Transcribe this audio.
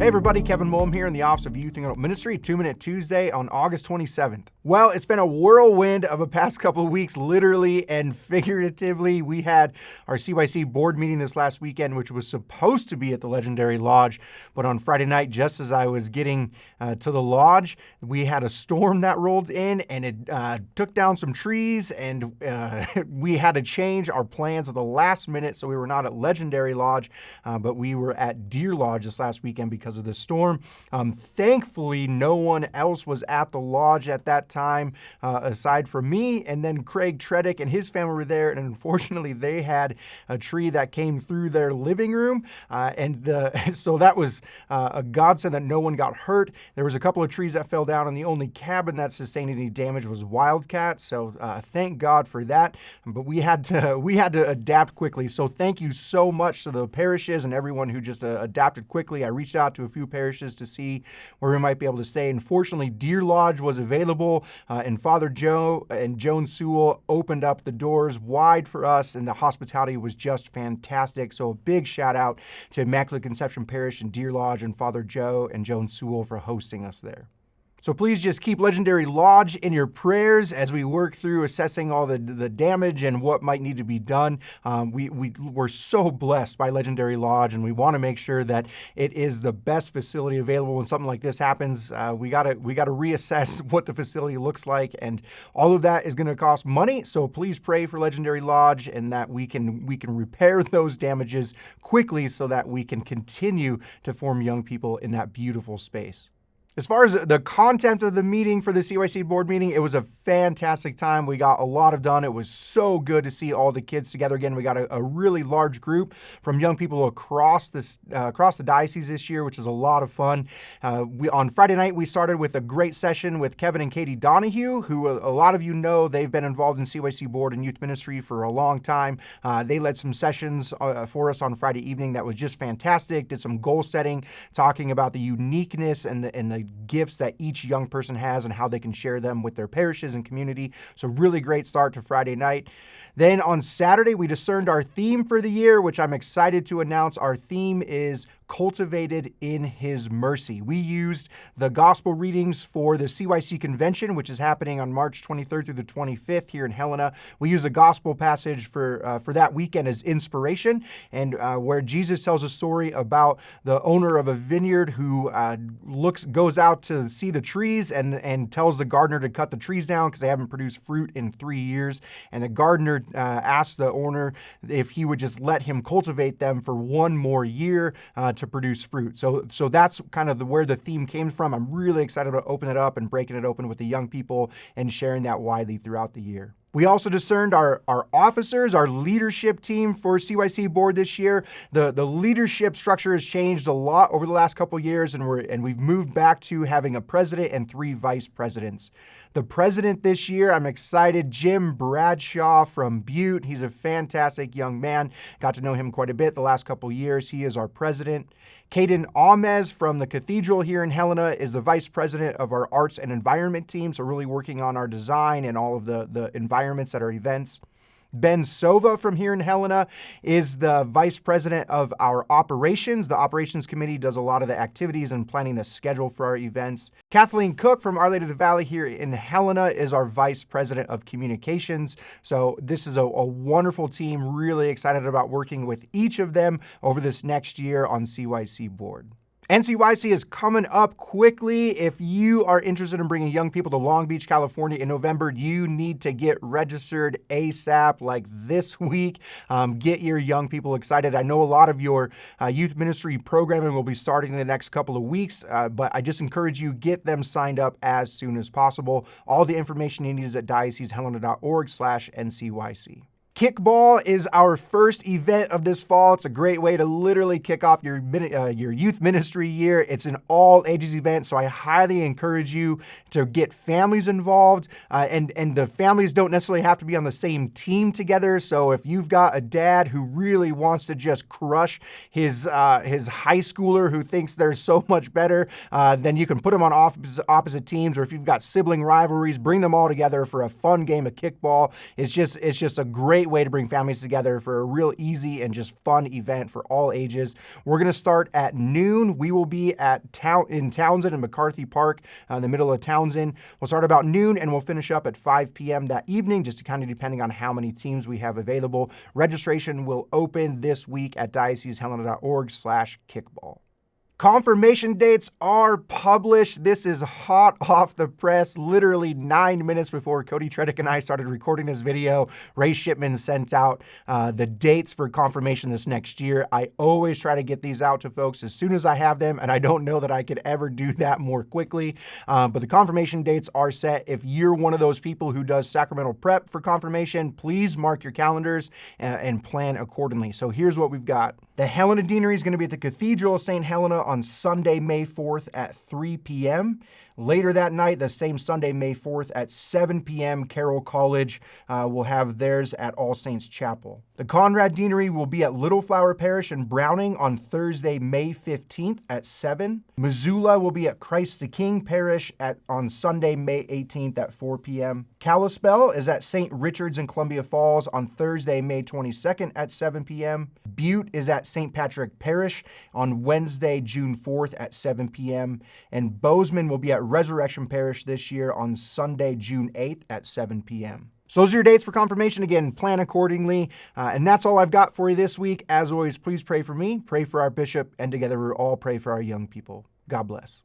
Hey everybody, Kevin Molm here in the Office of Youth and Adult Ministry, 2-Minute Tuesday on August 27th. Well, it's been a whirlwind of a past couple of weeks, literally and figuratively. We had our CYC board meeting this last weekend, which was supposed to be at the legendary lodge, but on Friday night, just as I was getting to the lodge, we had a storm that rolled in and it took down some trees, and we had to change our plans at the last minute, so we were not at legendary lodge, but we were at Deer Lodge this last weekend because of the storm. Thankfully, no one else was at the lodge at that time aside from me, and then Craig Tredick and his family were there, and unfortunately they had a tree that came through their living room, so that was a godsend that no one got hurt. There was a couple of trees that fell down, and the only cabin that sustained any damage was Wildcat, so thank God for that. But we had to adapt quickly, so thank you so much to the parishes and everyone who just adapted quickly. I reached out to a few parishes to see where we might be able to stay. Unfortunately, Deer Lodge was available, and Father Joe and Joan Sewell opened up the doors wide for us, and the hospitality was just fantastic. So a big shout out to Immaculate Conception Parish and Deer Lodge and Father Joe and Joan Sewell for hosting us there. So please just keep Legendary Lodge in your prayers as we work through assessing all the damage and what might need to be done. We're so blessed by Legendary Lodge, and we want to make sure that it is the best facility available when something like this happens. We gotta reassess what the facility looks like, and all of that is going to cost money. So please pray for Legendary Lodge and that we can repair those damages quickly so that we can continue to form young people in that beautiful space. As far as the content of the meeting for the CYC board meeting, it was a fantastic time. We got a lot done. It was so good to see all the kids together again. We got a really large group from young people across the diocese this year, which is a lot of fun. On Friday night, we started with a great session with Kevin and Katie Donahue, who a lot of you know, they've been involved in CYC board and youth ministry for a long time. They led some sessions for us on Friday evening that was just fantastic. Did some goal setting, talking about the uniqueness and the gifts that each young person has and how they can share them with their parishes and community. So really great start to Friday night. Then on Saturday, we discerned our theme for the year, which I'm excited to announce. Our theme is Cultivated in His Mercy. We used the gospel readings for the CYC convention, which is happening on March 23rd through the 25th here in Helena. We used the gospel passage for that weekend as inspiration, and where Jesus tells a story about the owner of a vineyard who goes out to see the trees and tells the gardener to cut the trees down because they haven't produced fruit in 3 years. And the gardener asked the owner if he would just let him cultivate them for one more year to produce fruit. So that's kind of where the theme came from. I'm really excited to open it up and breaking it open with the young people and sharing that widely throughout the year. We also discerned our officers, our leadership team for CYC board this year. The leadership structure has changed a lot over the last couple of years, and we've moved back to having a president and 3 vice presidents. The president this year, I'm excited, Jim Bradshaw from Butte. He's a fantastic young man. Got to know him quite a bit the last couple of years. He is our president. Caden Ahmez from the Cathedral here in Helena is the vice president of our arts and environment team, so really working on our design and all of the environments at our events. Ben Sova from here in Helena is the vice president of our operations. The operations committee does a lot of the activities and planning the schedule for our events. Kathleen Cook from Our Lady of the Valley here in Helena is our vice president of communications. So this is a wonderful team. Really excited about working with each of them over this next year on CYC board. NCYC is coming up quickly. If you are interested in bringing young people to Long Beach, California in November, you need to get registered ASAP, like this week. Get your young people excited. I know a lot of your youth ministry programming will be starting in the next couple of weeks, but I just encourage you, get them signed up as soon as possible. All the information you need is at diocesehelena.org/NCYC. Kickball is our first event of this fall. It's a great way to literally kick off your youth ministry year. It's an all ages event, so I highly encourage you to get families involved. And the families don't necessarily have to be on the same team together. So if you've got a dad who really wants to just crush his high schooler who thinks they're so much better, then you can put them on opposite teams. Or if you've got sibling rivalries, bring them all together for a fun game of kickball. It's just a great great way to bring families together for a real easy and just fun event for all ages. We're going to start at noon. We will be in Townsend and McCarthy Park in the middle of Townsend. We'll start about noon and we'll finish up at 5 p.m. that evening, just kind of depending on how many teams we have available. Registration will open this week at diocesehelena.org/kickball. Confirmation dates are published. This is hot off the press. Literally 9 minutes before Cody Tredick and I started recording this video, Ray Shipman sent out the dates for confirmation this next year. I always try to get these out to folks as soon as I have them, and I don't know that I could ever do that more quickly. But the confirmation dates are set. If you're one of those people who does sacramental prep for confirmation, please mark your calendars and plan accordingly. So here's what we've got. The Helena Deanery is going to be at the Cathedral of St. Helena on Sunday, May 4th at 3 p.m. Later that night, the same Sunday, May 4th at 7 p.m., Carroll College will have theirs at All Saints Chapel. The Conrad Deanery will be at Little Flower Parish in Browning on Thursday, May 15th at 7. Missoula will be at Christ the King Parish on Sunday, May 18th at 4 p.m. Kalispell is at St. Richard's in Columbia Falls on Thursday, May 22nd at 7 p.m. Butte is at St. Patrick Parish on Wednesday, June 4th at 7 p.m. And Bozeman will be at Resurrection Parish this year on Sunday, June 8th at 7 p.m. So those are your dates for confirmation. Again, plan accordingly. And that's all I've got for you this week. As always, please pray for me, pray for our bishop, and together we'll all pray for our young people. God bless.